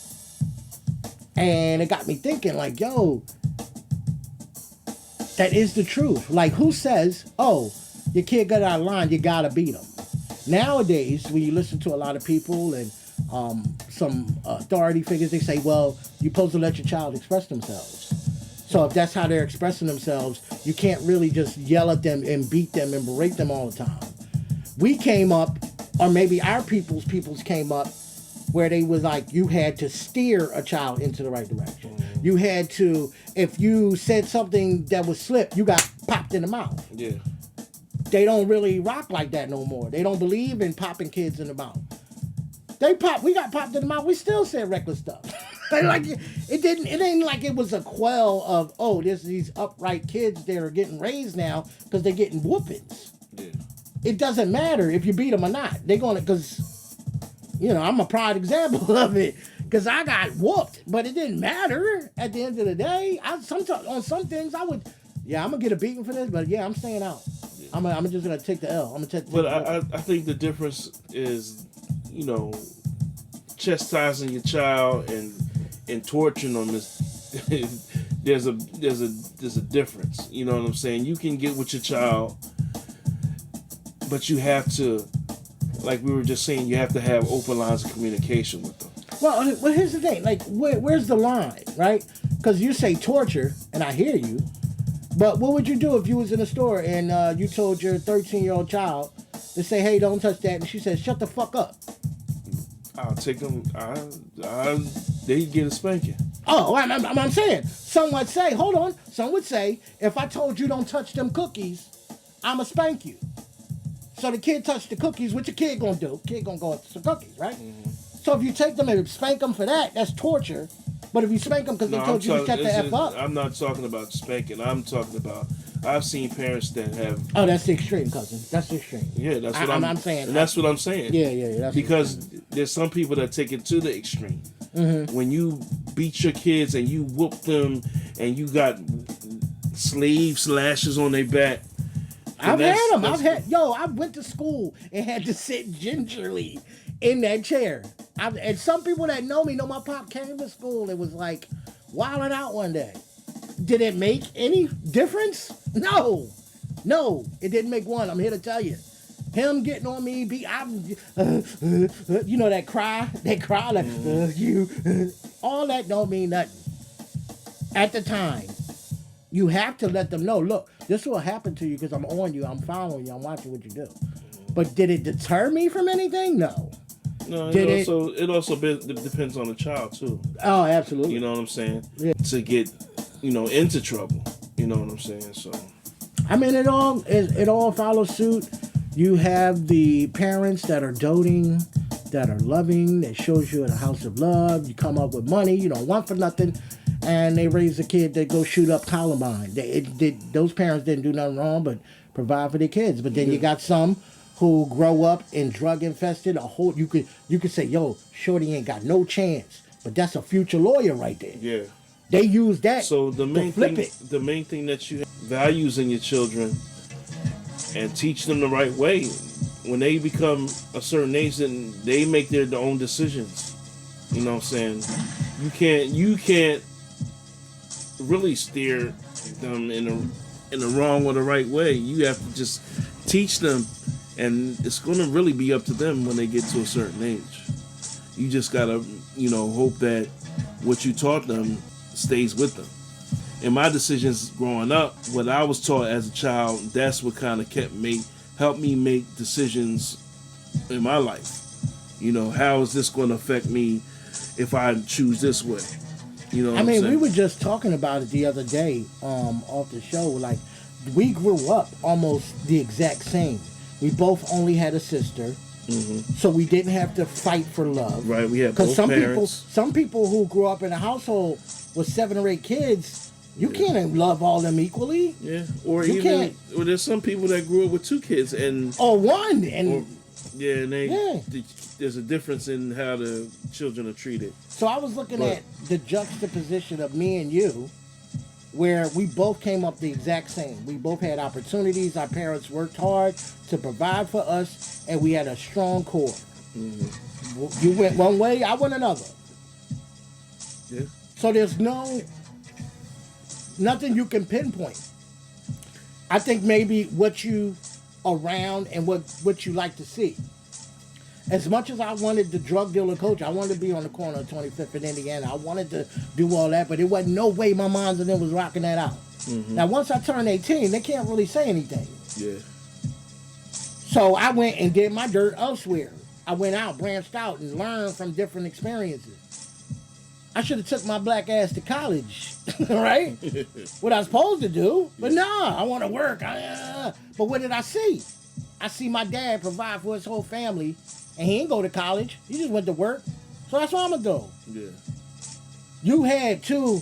And it got me thinking, like, yo, that is the truth. Like, who says, oh, your kid got out of line, you gotta beat him? Nowadays, when you listen to a lot of people and some authority figures, they say, well, you're supposed to let your child express themselves. So if that's how they're expressing themselves, you can't really just yell at them and beat them and berate them all the time. We came up, or maybe our peoples came up, where they was like, you had to steer a child into the right direction. You had to, if you said something that was slip, you got popped in the mouth. Yeah. They don't really rock like that no more. They don't believe in popping kids in the mouth. We got popped in the mouth, we still said reckless stuff. Like it ain't like it was a quell of, oh, there's these upright kids that are getting raised now because they're getting whoopings. Yeah. It doesn't matter if you beat them or not. They're gonna, because, I'm a prime example of it. Because I got whooped, but it didn't matter at the end of the day. Sometimes on some things I'm gonna get a beating for this, but yeah, I'm staying out. Yeah. I'm just gonna take the L. I'm gonna take. But I think the difference is, chastising your child and torturing them is there's a difference. You know what I'm saying? You can get with your child, but you have to, like we were just saying, you have to have open lines of communication with them. Well, here's the thing. Like, where's the line, right? Because you say torture, and I hear you. But what would you do if you was in a store and you told your 13-year-old child to say, "Hey, don't touch that," and she says, "Shut the fuck up"? I'll take them. They get a spanking. Oh, I'm saying. Some would say, hold on. Some would say, if I told you don't touch them cookies, I'ma spank you. So the kid touched the cookies. What your kid gonna do? Kid gonna go after some cookies, right? Mm-hmm. So if you take them and spank them for that, that's torture. But if you spank them because they told you to shut the F up. I'm not talking about spanking. I'm talking about, I've seen parents that have... Oh, that's the extreme, cousin. That's the extreme. Yeah, that's what I'm saying. And that's what I'm saying. Yeah. That's because there's some people that take it to the extreme. Mm-hmm. When you beat your kids and you whoop them and you got sleeve slashes on their back. I've had them. I went to school and had to sit gingerly in that chair. And some people that know me know my pop came to school and was like wilding out one day. Did it make any difference? No, it didn't make one. I'm here to tell you. Him getting on me, you know that cry, like all that don't mean nothing. At the time, you have to let them know. Look, this will happen to you because I'm on you, I'm following you, I'm watching what you do. But did it deter me from anything? No. No, it also depends on the child too. Oh, absolutely. You know what I'm saying? Yeah. To get, into trouble. You know what I'm saying? So, I mean, it all follows suit. You have the parents that are doting, that are loving, that shows you in a house of love. You come up with money, you don't want for nothing, and they raise a kid that go shoot up Columbine. Those parents didn't do nothing wrong, but provide for their kids. But then you got some who grow up in drug infested. You could say, yo, shorty ain't got no chance, but that's a future lawyer right there. Yeah. They use that. So the main thing that you have values in your children and teach them the right way. When they become a certain age, then they make their own decisions. You know what I'm saying? You can't really steer them in the wrong or the right way. You have to just teach them, and it's going to really be up to them when they get to a certain age. You just gotta, hope that what you taught them stays with them. In my decisions growing up, what I was taught as a child, that's what kind of helped me make decisions in my life. How is this going to affect me if I choose this way? We were just talking about it the other day off the show. Like, we grew up almost the exact same. We both only had a sister, so we didn't have to fight for love. Right, we had both parents. Some people who grew up in a household with 7 or 8 kids, you can't love all them equally. Yeah, or there's some people that grew up with 2 kids one, there's a difference in how the children are treated. So I was looking at the juxtaposition of me and you, where we both came up the exact same. We both had opportunities. Our parents worked hard to provide for us, and we had a strong core. Mm-hmm. You went one way, I went another. Yeah. So there's nothing you can pinpoint. I think maybe what you around and what you like to see. As much as I wanted the drug dealer coach, I wanted to be on the corner of 25th in Indiana. I wanted to do all that, but it wasn't no way my mom and them was rocking that out. Mm-hmm. Now, once I turned 18, they can't really say anything. Yeah. So I went and did my dirt elsewhere. I went out, branched out, and learned from different experiences. I should have took my black ass to college, right? What I was supposed to do. But I want to work. But what did I see? I see my dad provide for his whole family, and he didn't go to college. He just went to work. So that's what I'm going to do. Yeah. You had 2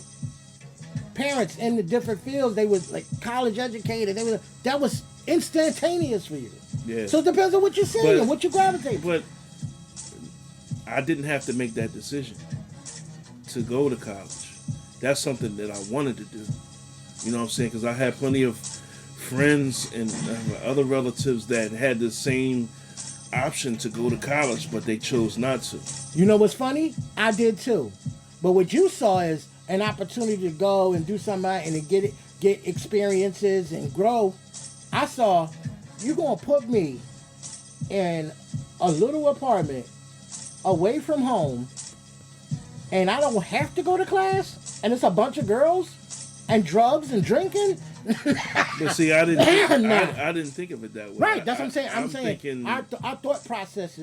parents in the different fields. They was like college educated. That was instantaneous for you. Yeah. So it depends on what you see and what you gravitate. But I didn't have to make that decision to go to college. That's something that I wanted to do. You know what I'm saying? Because I had plenty of friends and other relatives that had the same option to go to college, but they chose not to. You know what's funny? I did too. But what you saw is an opportunity to go and do something and to get experiences and grow. I saw you're gonna put me in a little apartment away from home, and I don't have to go to class, and it's a bunch of girls and drugs and drinking. But see, I didn't think of it that way. Right, that's what I'm saying. I'm saying thinking, our thought process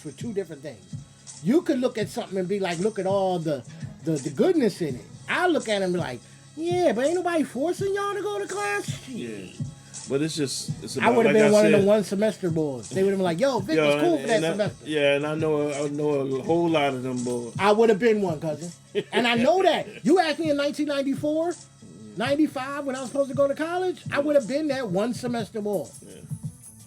were two different things. You could look at something and be like, look at all the goodness in it. I look at it and be like, yeah, but ain't nobody forcing y'all to go to class. yeah. But it's about, I would have like been one said, of the one semester boys. They would have been like, yo, Vic was cool for that semester. Yeah, and I know a whole lot of them boys. I would have been one, cousin. And I know that. You asked me in 1994, 95, when I was supposed to go to college, I would have been that one semester boy. Yeah.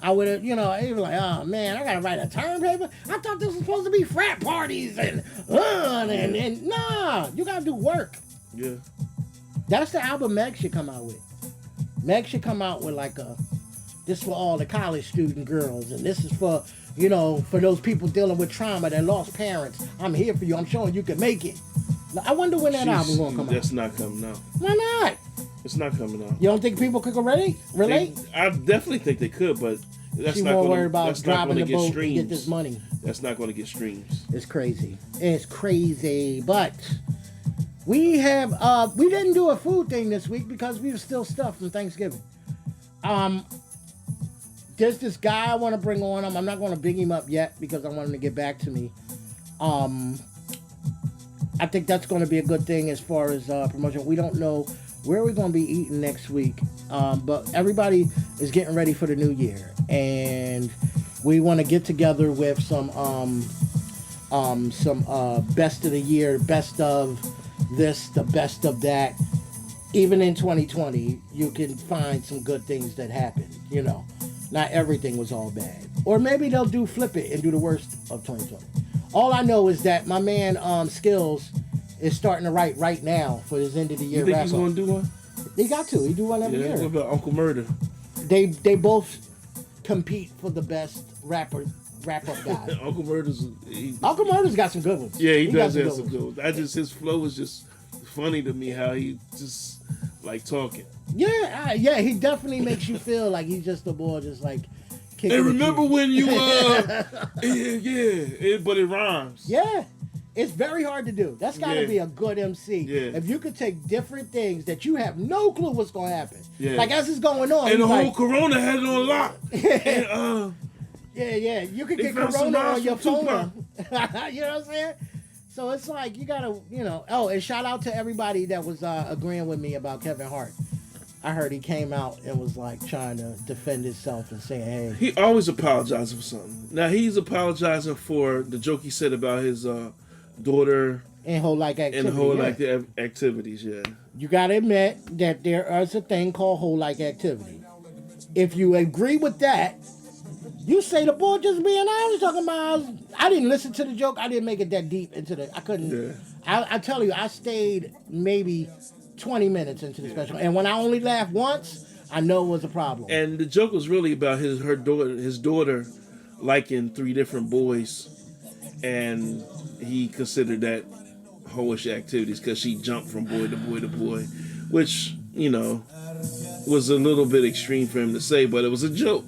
I would have, you know, they were like, oh man, I gotta write a term paper. I thought this was supposed to be frat parties and nah, you gotta do work. Yeah. That's the album Meg should come out with. Meg should come out with like this for all the college student girls, and this is for, you know, for those people dealing with trauma that lost parents. I'm here for you. I'm showing you can make it. I wonder when that album gonna come out. That's not coming out. Why not? It's not coming out. You don't think people could relate? I definitely think they could, but that's she not won't going worry about dropping the boat and get this money. That's not going to get streams. It's crazy. It's crazy. But we have we didn't do a food thing this week because we were still stuffed from Thanksgiving. There's this guy I want to bring on. I'm not going to big him up yet because I want him to get back to me. I think that's going to be a good thing as far as promotion. We don't know where we're going to be eating next week, but everybody is getting ready for the new year, and we want to get together with some best of the year, best of this, the best of that. Even in 2020, you can find some good things that happened. You know, not everything was all bad, or maybe they'll flip it and do the worst of 2020. All I know is that my man Skills is starting to write right now for his end of the year. You think he's going to do one? He got to. He do one every year. What about Uncle Murder? They both compete for the best wrap up guy. Uncle Murder's got some good ones. Yeah, he does have some good ones. His flow is just funny to me. How he just like talking. Yeah, he definitely makes you feel like he's just a boy, just like. Hey, remember when you but it rhymes. Yeah. It's very hard to do. That's got to be a good MC. Yeah. If you could take different things that you have no clue what's going to happen. Yeah. Like as it's going on. And the whole Corona had it on lock. And, yeah. You could get Corona on your phone. You know what I'm saying? So it's like you got to, you know. Oh, and shout out to everybody that was agreeing with me about Kevin Hart. I heard he came out and was like trying to defend himself and saying, hey. He always apologizes for something. Now he's apologizing for the joke he said about his daughter and whole like activities. And whole like activities, yeah. You gotta admit that there is a thing called whole like activity. If you agree with that, you say the boy just being honest talking about. I didn't listen to the joke. I didn't make it that deep into the. I couldn't. Yeah. I tell you, I stayed maybe 20 minutes into the special, and when I only laughed once, I know it was a problem. And the joke was really about his daughter liking 3 different boys, and he considered that hoish activities because she jumped from boy to boy to boy, which, you know, was a little bit extreme for him to say, but it was a joke.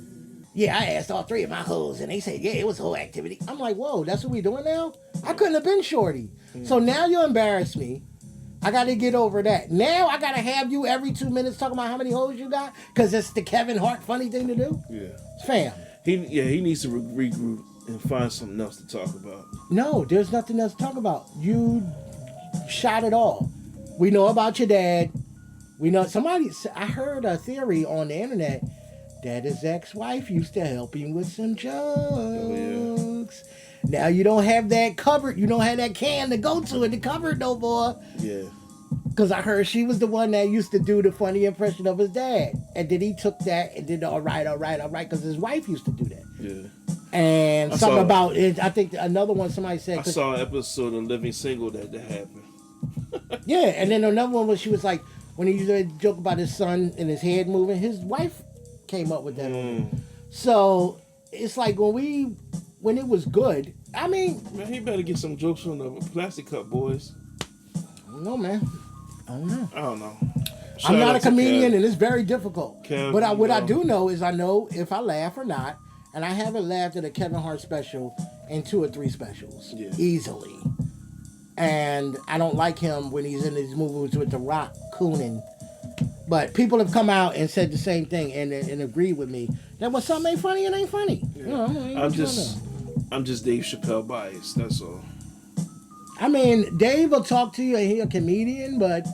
Yeah, I asked all 3 of my hoes, and they said, yeah, it was whole activity. I'm like, whoa, that's what we doing now? I couldn't have been shorty. So now you embarrass me. I got to get over that. Now I got to have you every 2 minutes talking about how many hoes you got because it's the Kevin Hart funny thing to do? Yeah. Fam. He needs to regroup and find something else to talk about. No, there's nothing else to talk about. You shot it all. We know about your dad. We know I heard a theory on the internet that his ex-wife used to help him with some drugs. Oh, yeah. Now you don't have that cupboard. You don't have that can to go to in the cupboard no more. Yeah. Because I heard she was the one that used to do the funny impression of his dad. And then he took that and did all right, because his wife used to do that. Yeah. And something about it, I think another one somebody said. I saw an episode of Living Single that happened. Yeah, and then another one was she was like, when he used to joke about his son and his head moving, his wife came up with that. So it's like when it was good. I mean, Man, he better get some jokes from the plastic cup boys. I don't know, man. I don't know. I don't know. I'm not out a to comedian, Kev. and it's very difficult. Kev, But what I know. do know is I know if I laugh or not, and I haven't laughed at a Kevin Hart special in 2 or 3 specials easily. And I don't like him when he's in these movies with The Rock cooning. But people have come out and said the same thing and agreed with me that when something ain't funny, it ain't funny. Yeah. You know, I'm just Dave Chappelle biased. That's all. I mean, Dave will talk to you and he's a comedian, but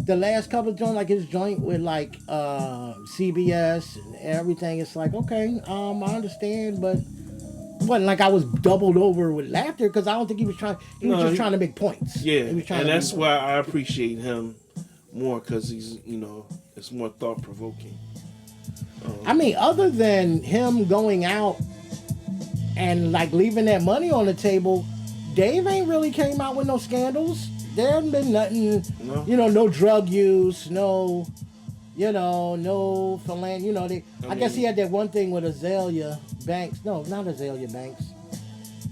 the last couple of joints, like his joint with like CBS and everything, it's like, okay, I understand, but it wasn't like I was doubled over with laughter because I don't think he was trying. He was just trying to make points. Yeah, he was trying and to that's make why points. I appreciate him more because he's, it's more thought provoking. I mean, other than him going out and like leaving that money on the table, Dave ain't really came out with no scandals. There hasn't been nothing, no drug use, no philan. I guess he had that one thing with Azalea Banks. No, not Azalea Banks.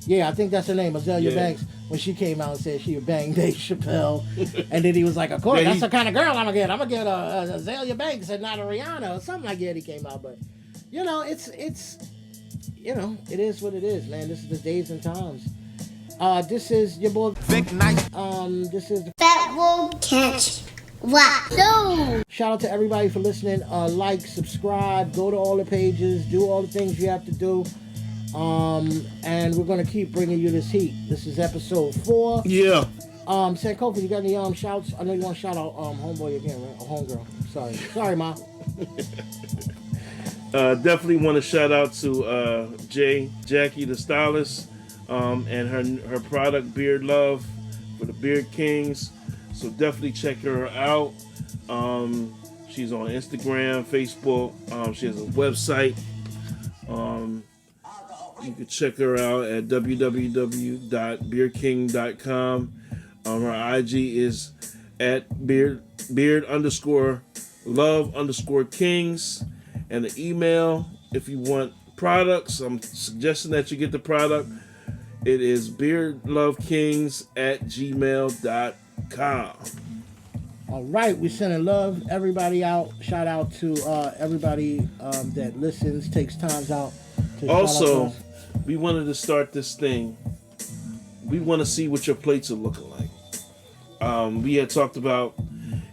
Yeah, I think that's her name, Azalea Banks, when she came out and said she would bang Dave Chappelle. And then he was like, of course, that's the kind of girl I'm going to get. I'm going to get a Azalea Banks and not a Rihanna or something like that. He came out, but, it's it is what it is, man. This is the days and times. This is your boy, Vic Night. this is the TheFatBulCatchWreckShow. Shout out to everybody for listening. Like, subscribe, go to all the pages, do all the things you have to do. And we're gonna keep bringing you this heat. This is episode 4. Yeah. Sankofa, you got any shouts? I know you want to shout out homeboy again, right? Or homegirl. Sorry, ma. Definitely want to shout out to Jackie the stylist, and her product Beard Love for the Beard Kings. So definitely check her out. She's on Instagram, Facebook. She has a website. You can check her out at www.beardking.com. Her IG is at beard_love_kings. And the email, if you want products, I'm suggesting that you get the product. It is beardlovekings@gmail.com. All right, we're sending love everybody out. Shout out to everybody that listens, takes times out. To shout out Also, to us. we wanted to start this thing. We want to see what your plates are looking like. We had talked about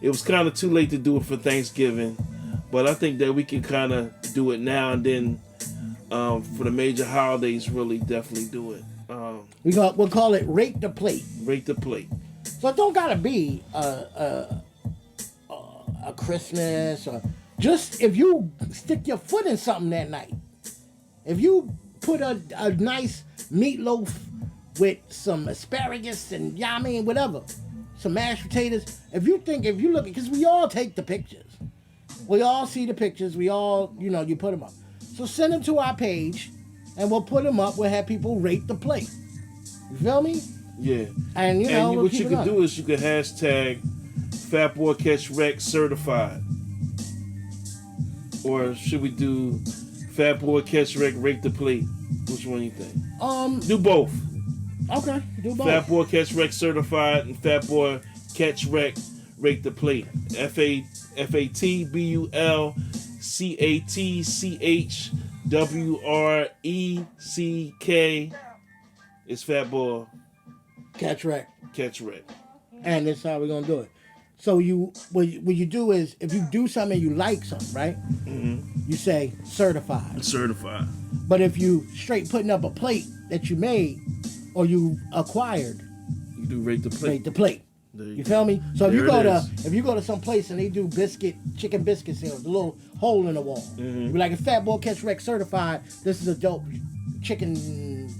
it was kind of too late to do it for Thanksgiving, but I think that we can kind of do it now and then for the major holidays. Really, definitely do it. We'll call it Rate the Plate. Rate the plate. So it don't gotta be a Christmas or just if you stick your foot in something that night. If you put a nice meatloaf with some asparagus and whatever, some mashed potatoes. If you look, because we all take the pictures, we all see the pictures. We all, you put them up. So send them to our page, and we'll put them up. We'll have people rate the plate. You feel me? Yeah. And we'll what keep you it can up. do is you can hashtag FatBoyCatchWreck certified. Or should we do FatBoyCatchWreck rate the plate? Which one you think? Do both. Okay, do both. FatBoyCatchWreck certified and FatBoyCatchWreck rate the plate. FatBulCatchWreck is Fatboy Catchwreck. Catchwreck. And that's how we're gonna do it. So what you do is if you do something and you like something, right? Mm-hmm. You say certified. Certified. But if you straight putting up a plate that you made or you acquired, You do rate the plate. rate the plate. There You go. feel me? So if There you go it to is. some place and they do chicken biscuit sandwich, a little hole in the wall, you be like, if Fat Boy Catch Wreck certified, this is a dope chicken.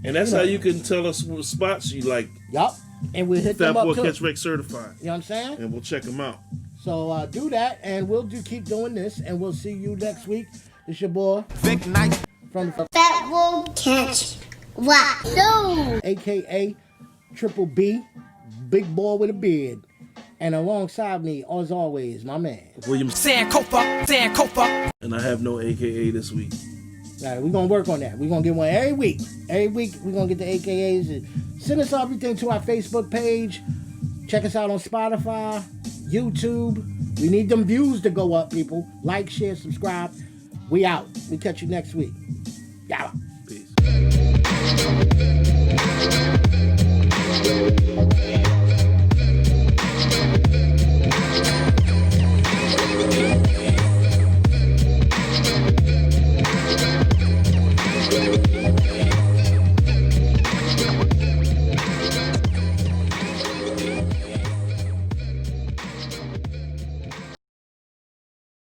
And that's how you can tell us what spots you like. Yup. And we'll hit them Fatboy up too. Catchwreck certified. You know what I'm saying? And we'll check them out. So do that, and we'll keep doing this, and we'll see you next week. It's your boy Vic Night. from the TheFatBulCatchWreckShow. AKA Triple B, big boy with a beard, and alongside me, as always, my man. William. Sankofa. And I have no AKA this week. All right, we're going to work on that. We're going to get one every week. Every week, we're going to get the AKAs. And send us everything to our Facebook page. Check us out on Spotify, YouTube. We need them views to go up, people. Like, share, subscribe. We out. We catch you next week. Yalla.